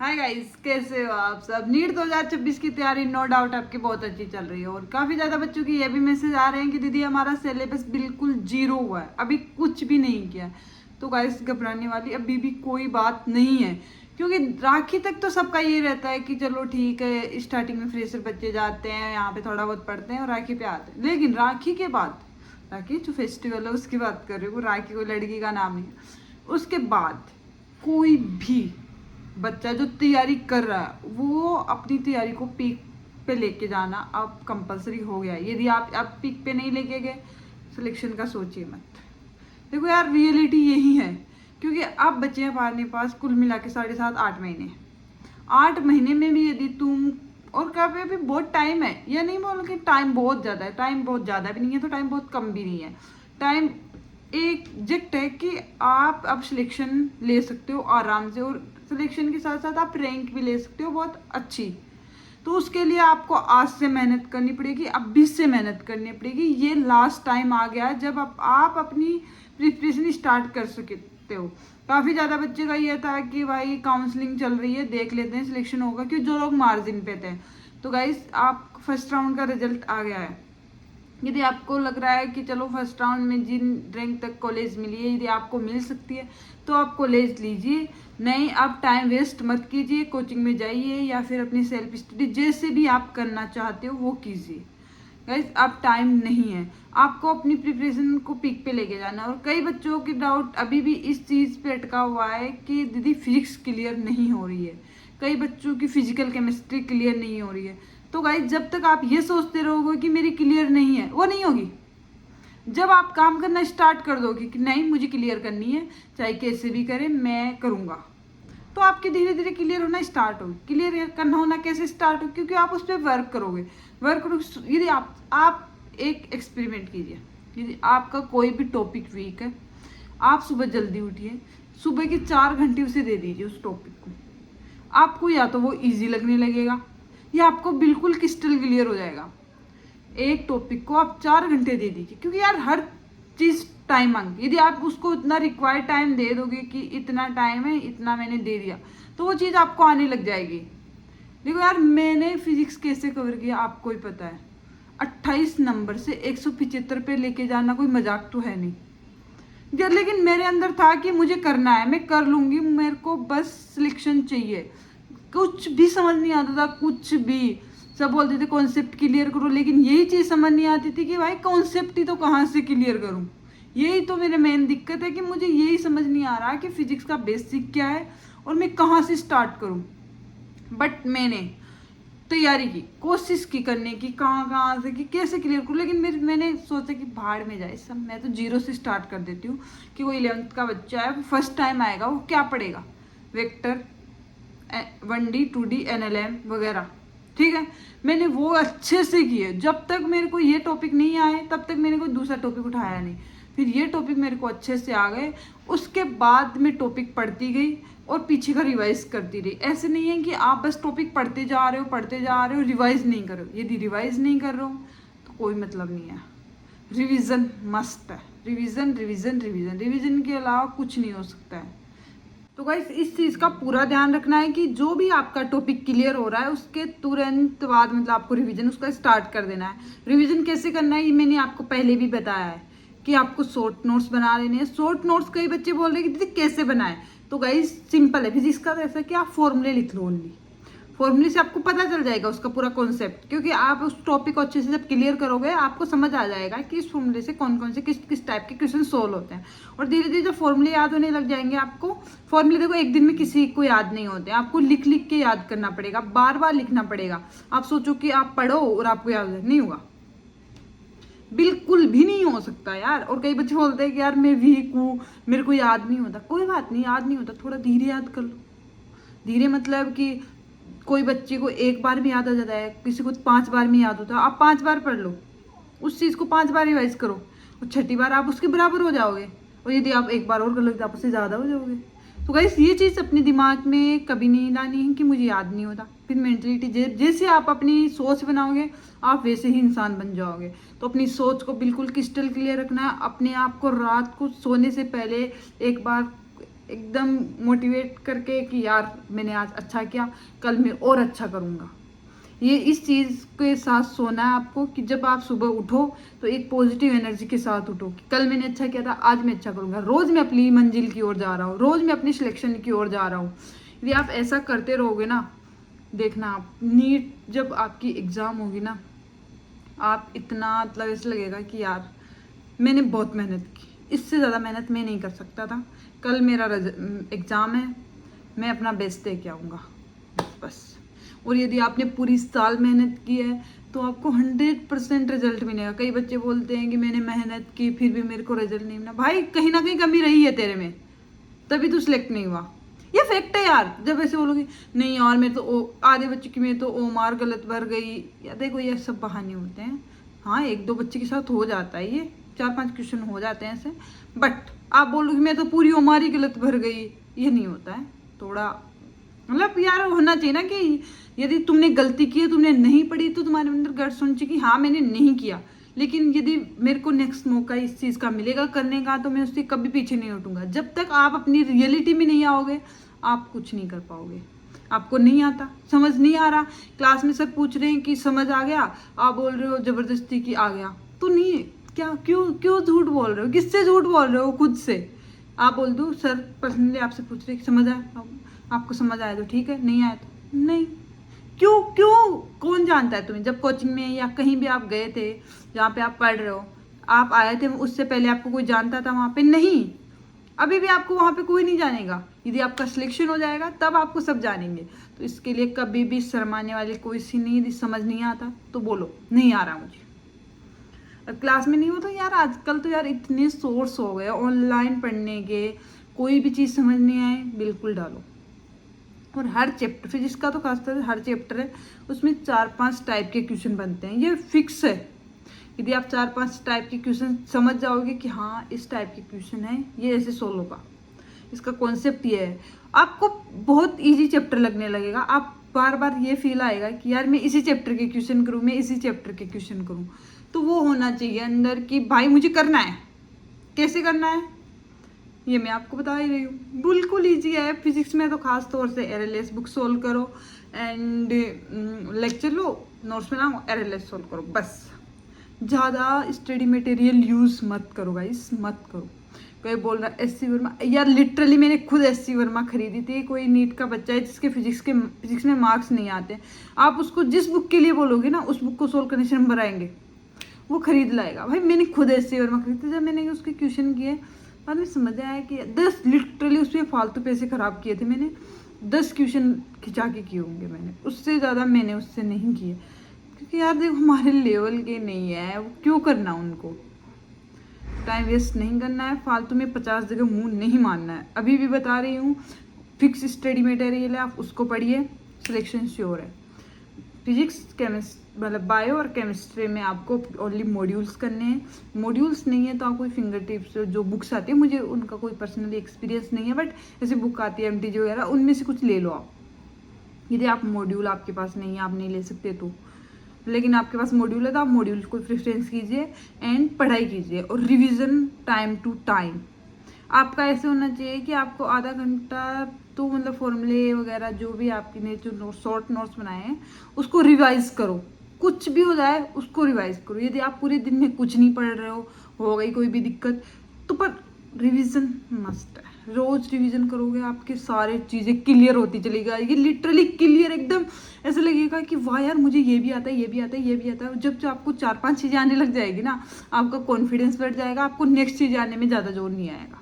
Hi guys, कैसे हो आप सब। नीट 2026 की तैयारी नो डाउट आपकी बहुत अच्छी चल रही है और काफ़ी ज़्यादा बच्चों की ये भी मैसेज आ रहे हैं कि दीदी हमारा सिलेबस बिल्कुल जीरो हुआ है, अभी कुछ भी नहीं किया है। तो गाइस घबराने वाली अभी भी कोई बात नहीं है, क्योंकि राखी तक तो सबका ये रहता है कि चलो ठीक है, स्टार्टिंग में फ्रेशर बच्चे जाते हैं, यहाँ पे थोड़ा बहुत पढ़ते हैं और राखी पे आते हैं। लेकिन राखी के बाद, राखी जो फेस्टिवल है उसकी बात कर रही हूँ, राखी कोई लड़की का नाम नहीं है। उसके बाद कोई भी बच्चा जो तैयारी कर रहा है वो अपनी तैयारी को पीक पे लेके जाना अब कंपलसरी हो गया है। यदि आप पीक पे नहीं लेके गए, सिलेक्शन का सोचिए मत। देखो यार, रियलिटी यही है, क्योंकि अब बच्चे हैं हमारे पास कुल मिला के 7.5-8 महीने। 8 महीने में भी यदि तुम, और क्या पे भी बहुत टाइम है, यह नहीं बोल कि टाइम बहुत ज़्यादा है, टाइम बहुत ज़्यादा भी नहीं है तो टाइम बहुत कम भी नहीं है। टाइम एग्जैक्ट है कि आप अब सिलेक्शन ले सकते हो आराम से, और सिलेक्शन के साथ साथ आप रैंक भी ले सकते हो बहुत अच्छी। तो उसके लिए आपको आज से मेहनत करनी पड़ेगी, अभी से मेहनत करनी पड़ेगी। ये लास्ट टाइम आ गया है जब आप अपनी प्रिपरेशन स्टार्ट कर सकते हो। काफ़ी ज़्यादा बच्चे का ये था कि भाई काउंसलिंग चल रही है, देख लेते हैं सिलेक्शन होगा, क्योंकि जो लोग मार्जिन पे थे। तो गाइस, आप फर्स्ट राउंड का रिजल्ट आ गया है। यदि आपको लग रहा है कि चलो फर्स्ट राउंड में जिन रैंक तक कॉलेज मिली है, यदि आपको मिल सकती है तो आप कॉलेज लीजिए। नहीं, आप टाइम वेस्ट मत कीजिए, कोचिंग में जाइए या फिर अपनी सेल्फ स्टडी जैसे भी आप करना चाहते हो वो कीजिए। गाइस, अब टाइम नहीं है, आपको अपनी प्रिपरेशन को पीक पे लेके जाना। और कई बच्चों की डाउट अभी भी इस चीज़ पे अटका हुआ है कि दीदी फिजिक्स क्लियर नहीं हो रही है, कई बच्चों की फिजिकल केमिस्ट्री क्लियर नहीं हो रही है। तो गाइस, जब तक आप ये सोचते रहोगे कि मेरी क्लियर नहीं है, वो नहीं होगी। जब आप काम करना स्टार्ट कर दोगे कि नहीं मुझे क्लियर करनी है, चाहे कैसे भी करे मैं करूँगा, तो आपके धीरे धीरे क्लियर होना स्टार्ट होगी। क्लियर करना होना कैसे स्टार्ट हो, क्योंकि आप उस पर वर्क करोगे। यदि आप एक एक्सपेरिमेंट कीजिए। यदि आपका कोई भी टॉपिक वीक है, आप सुबह जल्दी उठिए, सुबह के 4 घंटे उसे दे दीजिए उस टॉपिक को। आपको या तो वो इजी लगने लगेगा या आपको बिल्कुल क्रिस्टल क्लियर हो जाएगा। एक टॉपिक को आप 4 घंटे दे दीजिए, क्योंकि यार हर चीज़ टाइम मांगती है। यदि आप उसको इतना रिक्वायर्ड टाइम दे दोगे कि इतना टाइम है, इतना मैंने दे दिया, तो वो चीज़ आपको आने लग जाएगी। देखो यार, मैंने फिजिक्स कैसे कवर किया आपको ही पता है। 28 नंबर से 175 पे लेके जाना कोई मजाक तो है नहीं यार, लेकिन मेरे अंदर था कि मुझे करना है, मैं कर लूँगी, मेरे को बस सिलेक्शन चाहिए। कुछ भी समझ नहीं आता था, कुछ भी। सब बोलते थे कॉन्सेप्ट क्लियर करो, लेकिन यही चीज़ समझ नहीं आती थी कि भाई कॉन्सेप्ट ही तो कहाँ से क्लियर करूँ। यही तो मेरे मेन दिक्कत है कि मुझे यही समझ नहीं आ रहा कि फिजिक्स का बेसिक क्या है और मैं कहाँ से स्टार्ट करूँ। बट मैंने तैयारी की, कोशिश की करने की, कहाँ से कि कैसे क्लियर करूँ, लेकिन मैंने सोचा कि भाड़ में जाए सब, मैं तो जीरो से स्टार्ट कर देती हूँ। कि कोई 11th का बच्चा है, फर्स्ट टाइम आएगा, वो क्या पढ़ेगा, वेक्टर, 1D 2D NLM वगैरह, ठीक है। मैंने वो अच्छे से किए। जब तक मेरे को ये टॉपिक नहीं आए तब तक मैंने कोई दूसरा टॉपिक उठाया नहीं। फिर ये टॉपिक मेरे को अच्छे से आ गए, उसके बाद मैं टॉपिक पढ़ती गई और पीछे का रिवाइज करती रही। ऐसे नहीं है कि आप बस टॉपिक पढ़ते जा रहे हो, रिवाइज नहीं कर रहे हो। यदि रिवाइज नहीं कर रहे हो तो कोई मतलब नहीं है। रिविज़न मस्ट है, रिविज़न रिविज़न रिविज़न, रिविज़न के अलावा कुछ नहीं हो सकता है। तो गाइस, इस चीज़ का पूरा ध्यान रखना है कि जो भी आपका टॉपिक क्लियर हो रहा है उसके तुरंत बाद मतलब आपको रिवीजन उसका स्टार्ट कर देना है। रिवीजन कैसे करना है ये मैंने आपको पहले भी बताया है कि आपको शॉर्ट नोट्स बना लेने हैं। शॉर्ट नोट्स कई बच्चे बोल रहे हैं कि दीदी कैसे बनाएं, तो गाइस सिंपल है। फिजिक्स का तो ऐसा कि आप फॉर्मूले लिख लो ओनली, फॉर्मूले से आपको पता चल जाएगा उसका पूरा कॉन्सेप्ट, क्योंकि आप उस टॉपिक को अच्छे से जब क्लियर करोगे आपको समझ आ जाएगा कि इस फॉर्मूले से कौन कौन से किस किस टाइप के क्वेश्चन सोल्व होते हैं। और धीरे धीरे जब फॉर्मूले याद होने लग जाएंगे आपको, फॉर्मूले देखो एक दिन में किसी को याद नहीं होते, आपको लिख लिख के याद करना पड़ेगा, बार बार लिखना पड़ेगा। आप सोचो कि आप पढ़ो और आपको याद नहीं होगा, बिल्कुल भी नहीं हो सकता यार। और कई बच्चे बोलते हैं कि यार मैं वीक हूँ, मेरे को याद नहीं होता। कोई बात नहीं, याद नहीं होता, थोड़ा धीरे याद कर लो। धीरे मतलब कि कोई बच्चे को एक बार में याद आ जाता है, किसी को 5 बार में याद होता है। आप 5 बार पढ़ लो, उस चीज़ को 5 बार रिवाइज करो, और छठी बार आप उसके बराबर हो जाओगे। और यदि आप एक बार और कर लो तो आप उससे ज़्यादा हो जाओगे। तो गाइस, ये चीज़ अपने दिमाग में कभी नहीं लानी है कि मुझे याद नहीं होता। फिर मेंटलिटी जैसे आप अपनी सोच बनाओगे आप वैसे ही इंसान बन जाओगे। तो अपनी सोच को बिल्कुल क्रिस्टल क्लियर रखना है। अपने आप को रात को सोने से पहले एक बार एकदम मोटिवेट करके कि यार मैंने आज अच्छा किया, कल मैं और अच्छा करूँगा। ये इस चीज़ के साथ सोना है आपको कि जब आप सुबह उठो तो एक पॉजिटिव एनर्जी के साथ उठो कि कल मैंने अच्छा किया था, आज मैं अच्छा करूँगा, रोज़ मैं अपनी मंजिल की ओर जा रहा हूँ, रोज़ मैं अपनी सिलेक्शन की ओर जा रहा हूँ। यदि आप ऐसा करते रहोगे ना, देखना आप नीट जब आपकी एग्ज़ाम होगी ना, आप इतना मतलब ऐसा लगेगा कि यार मैंने बहुत मेहनत की, इससे ज़्यादा मेहनत मैं नहीं कर सकता था, कल मेरा एग्ज़ाम है, मैं अपना बेस्ट दे के आऊँगा बस। और यदि आपने पूरी साल मेहनत की है तो आपको 100% रिजल्ट मिलेगा। कई बच्चे बोलते हैं कि मैंने मेहनत की फिर भी मेरे को रिजल्ट नहीं मिला। भाई कहीं ना कहीं कमी रही है तेरे में, तभी तू सिलेक्ट नहीं हुआ। ये फैक्ट है यार। जब ऐसे बोलोगे नहीं यार मैं तो आधे बच्चे की में तो ओ मार गलत भर गई, या देखो ये सब बहाने होते हैं। हाँ, 1-2 बच्चे के साथ हो जाता है, ये 4-5 क्वेश्चन हो जाते हैं ऐसे, बट आप बोलोगे मैं तो पूरी ओ मार ही गलत भर गई, ये नहीं होता है। थोड़ा मतलब यार होना चाहिए ना कि यदि तुमने गलती की है, तुमने नहीं पढ़ी, तो तुम्हारे अंदर गट सुन चाहिए कि हाँ मैंने नहीं किया, लेकिन यदि मेरे को नेक्स्ट मौका इस चीज़ का मिलेगा करने का तो मैं उससे कभी पीछे नहीं हटूंगा। जब तक आप अपनी रियलिटी में नहीं आओगे आप कुछ नहीं कर पाओगे। आपको नहीं आता, समझ नहीं आ रहा, क्लास में सर पूछ रहे हैं कि समझ आ गया, आप बोल रहे हो जबरदस्ती कि आ गया, तो नहीं क्या, क्यों क्यों झूठ बोल रहे हो? किससे झूठ बोल रहे हो? खुद से। आप बोल दो सर पर्सनली आपसे पूछ रहे कि समझ आया, आपको समझ आया तो ठीक है, नहीं आया तो नहीं। क्यों क्यों कौन जानता है तुम्हें? जब कोचिंग में या कहीं भी आप गए थे जहाँ पे आप पढ़ रहे हो, आप आए थे, उससे पहले आपको कोई जानता था वहाँ पे? नहीं। अभी भी आपको वहाँ पे कोई नहीं जानेगा। यदि आपका सिलेक्शन हो जाएगा तब आपको सब जानेंगे। तो इसके लिए कभी भी शर्माने वाली कोई सी नहीं। यदि समझ नहीं आता तो बोलो नहीं आ रहा मुझे। अब क्लास में नहीं हो तो यार आजकल तो यार इतने सोर्स हो गए ऑनलाइन पढ़ने के, कोई भी चीज़ समझ नहीं आए बिल्कुल डालो। और हर चैप्टर, फिजिक्स का तो खासतौर से हर चैप्टर है उसमें 4-5 टाइप के क्वेश्चन बनते हैं, ये फिक्स है। यदि आप 4-5 टाइप के क्वेश्चन समझ जाओगे कि हाँ इस टाइप के क्वेश्चन है, ये ऐसे सोल्व होगा, इसका कॉन्सेप्ट ये है, आपको बहुत इजी चैप्टर लगने लगेगा। आप बार बार ये फील आएगा कि यार मैं इसी चैप्टर के क्वेश्चन करूँ, मैं इसी चैप्टर के क्वेश्चन करूँ। तो वो होना चाहिए अंदर कि भाई मुझे करना है। कैसे करना है ये मैं आपको बता ही रही हूँ, बिल्कुल ईजी है। फिजिक्स में तो खास तौर से एरएलएस बुक सोल्व करो एंड लेक्चर लो, नोट्स बनाओ, एरएलएस सोल्व करो बस। ज़्यादा स्टडी मटेरियल यूज़ मत करो गाइस, मत करो। कोई बोल रहा है एससी वर्मा, यार लिटरली मैंने खुद एससी वर्मा खरीदी थी। कोई नीट का बच्चा है जिसके फिजिक्स में मार्क्स नहीं आते, आप उसको जिस बुक के लिए बोलोगे ना उस बुक को सोल्व करने से नंबर आएंगे, वो खरीद लाएगा। भाई मैंने खुद एससी वर्मा खरीदी, जब मैंने उसके क्वेश्चन किए बाद में समझ आया कि 10 लिटरली उसमें फालतू पैसे ख़राब किए थे मैंने। 10 क्वेश्चन खिंचा के किए होंगे मैंने, उससे ज़्यादा मैंने उससे नहीं किए, क्योंकि यार देखो हमारे लेवल के नहीं है, वो क्यों करना, उनको टाइम वेस्ट नहीं करना है, फालतू में 50 जगह मुंह नहीं मारना है। अभी भी बता रही हूँ, फिक्स स्टडी मटेरियल है, आप उसको पढ़िए, सिलेक्शन श्योर है। फिजिक्स केमिस्ट्री मतलब बायो और केमिस्ट्री में आपको ओनली मॉड्यूल्स करने हैं। मॉड्यूल्स नहीं है तो आप कोई फिंगर टिप्स जो बुक्स आती है, मुझे उनका कोई पर्सनली एक्सपीरियंस नहीं है, बट जैसे बुक आती है एमटीजी वगैरह, उनमें से कुछ ले लो आप। यदि आप मॉड्यूल आपके पास नहीं है, आप नहीं ले सकते तो, लेकिन आपके पास मॉड्यूल है तो आप मॉड्यूल को प्रेफरेंस कीजिए एंड पढ़ाई कीजिए। और रिविज़न टाइम टू टाइम आपका ऐसे होना चाहिए कि आपको आधा घंटा तो मतलब फॉर्मूले वगैरह जो भी आपने जो शॉर्ट नोट्स बनाए हैं उसको रिवाइज करो, कुछ भी हो जाए उसको रिवाइज करो। यदि आप पूरे दिन में कुछ नहीं पढ़ रहे हो गई कोई भी दिक्कत, तो पर रिवीजन मस्ट है। रोज रिवीजन करोगे आपके सारे चीज़ें क्लियर होती चली जाएगी, लिटरली क्लियर एकदम। ऐसा लगेगा कि वाह यार मुझे ये भी आता है, ये भी आता है, ये भी आता है। जब आपको 4-5 चीज़ें आने लग जाएगी ना, आपका कॉन्फिडेंस बढ़ जाएगा, आपको नेक्स्ट चीज़ आने में ज़्यादा जोर नहीं आएगा।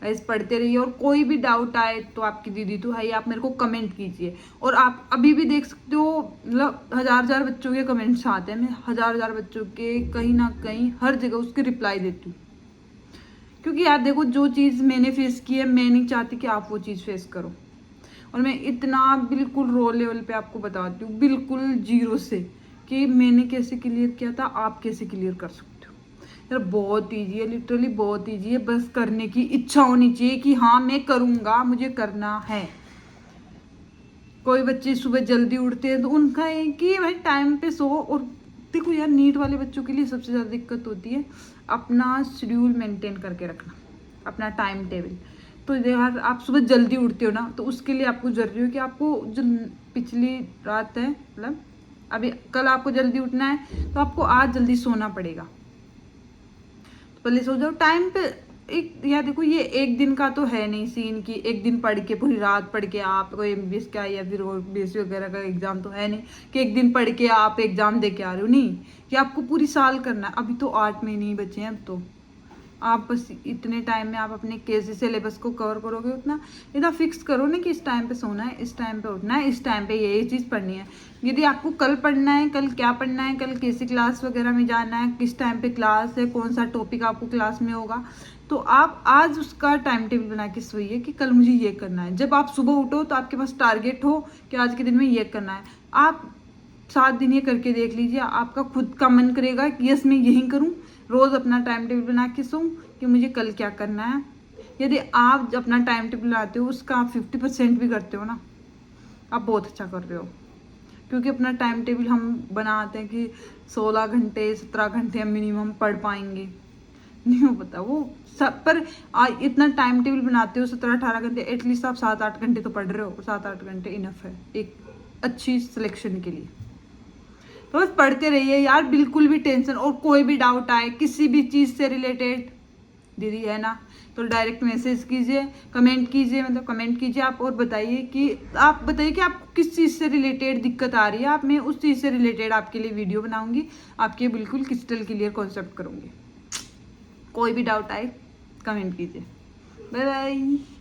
गाइस पढ़ते रहिए, और कोई भी डाउट आए तो आपकी दीदी तो है, आप मेरे को कमेंट कीजिए। और आप अभी भी देख सकते हो मतलब 1000 बच्चों के कमेंट्स आते हैं, मैं 1000 बच्चों के कहीं ना कहीं हर जगह उसके रिप्लाई देती हूँ। क्योंकि यार देखो जो चीज़ मैंने फेस की है, मैं नहीं चाहती कि आप वो चीज़ फेस करो। और मैं इतना बिल्कुल रो लेवल पे आपको बताती हूँ, बिल्कुल जीरो से, कि मैंने कैसे क्लियर किया था, आप कैसे क्लियर कर सकते हो। यार बहुत ईजी है, लिटरली बहुत ईजी है, बस करने की इच्छा होनी चाहिए कि हाँ मैं करूँगा, मुझे करना है। कोई बच्चे सुबह जल्दी उठते हैं तो उनका है कि भाई टाइम पे सो। और देखो यार नीट वाले बच्चों के लिए सबसे ज़्यादा दिक्कत होती है अपना शेड्यूल मेंटेन करके रखना, अपना टाइम टेबल। तो यार आप सुबह जल्दी उठते हो ना, तो उसके लिए आपको जरूरी हो कि आपको जो पिछली रात है, मतलब अभी कल आपको जल्दी उठना है, तो आपको आज जल्दी सोना पड़ेगा। तो पहले सो जाओ टाइम पे। एक यार देखो, ये एक दिन का तो है नहीं सीन कि एक दिन पढ़ के पूरी रात पढ़ के आप कोई MBBS का या फिर BSc वगैरह का एग्जाम तो है नहीं कि एक दिन पढ़ के आप एग्जाम दे के आ रहे हो। नहीं, कि आपको पूरी साल करना है। अभी तो 8 महीने ही बचे हैं। अब तो आप बस इतने टाइम में आप अपने कैसे सिलेबस को कवर करोगे उतना इतना फिक्स करो ना कि इस टाइम पे सोना है, इस टाइम पे उठना है, इस टाइम पे ये चीज़ पढ़नी है। यदि आपको कल पढ़ना है, कल क्या पढ़ना है, कल कैसी क्लास वगैरह में जाना है, किस टाइम पे क्लास है, कौन सा टॉपिक आपको क्लास में होगा, तो आप आज उसका टाइम टेबल बना के सोइए कि कल मुझे ये करना है। जब आप सुबह उठो तो आपके पास टारगेट हो कि आज के दिन में ये करना है। आप 7 दिन ये करके देख लीजिए, आपका खुद का मन करेगा कि यस मैं यही करूं। रोज़ अपना टाइम टेबल बना के सोऊं कि मुझे कल क्या करना है। यदि आप अपना टाइम टेबल बनाते हो, उसका आप 50% भी करते हो ना, आप बहुत अच्छा कर रहे हो। क्योंकि अपना टाइम टेबल हम बनाते हैं कि 16 घंटे 17 घंटे हम मिनिमम पढ़ पाएंगे, नहीं हो पता वो सब। पर इतना टाइम टेबल बनाते हो 17-18 घंटे, एटलीस्ट आप 7-8 घंटे तो पढ़ रहे हो। 7-8 घंटे इनफ है एक अच्छी सिलेक्शन के लिए। तो बस पढ़ते रहिए यार, बिल्कुल भी टेंशन और कोई भी डाउट आए किसी भी चीज़ से रिलेटेड, दीदी है ना, तो डायरेक्ट मैसेज कीजिए, कमेंट कीजिए, मतलब कमेंट कीजिए आप, और बताइए कि आपको किस चीज़ से रिलेटेड दिक्कत आ रही है। आप मैं उस चीज़ से रिलेटेड आपके लिए वीडियो बनाऊंगी, आपके बिल्कुल क्रिस्टल क्लियर कॉन्सेप्ट करूंगी। कोई भी डाउट आए कमेंट कीजिए। Bye bye.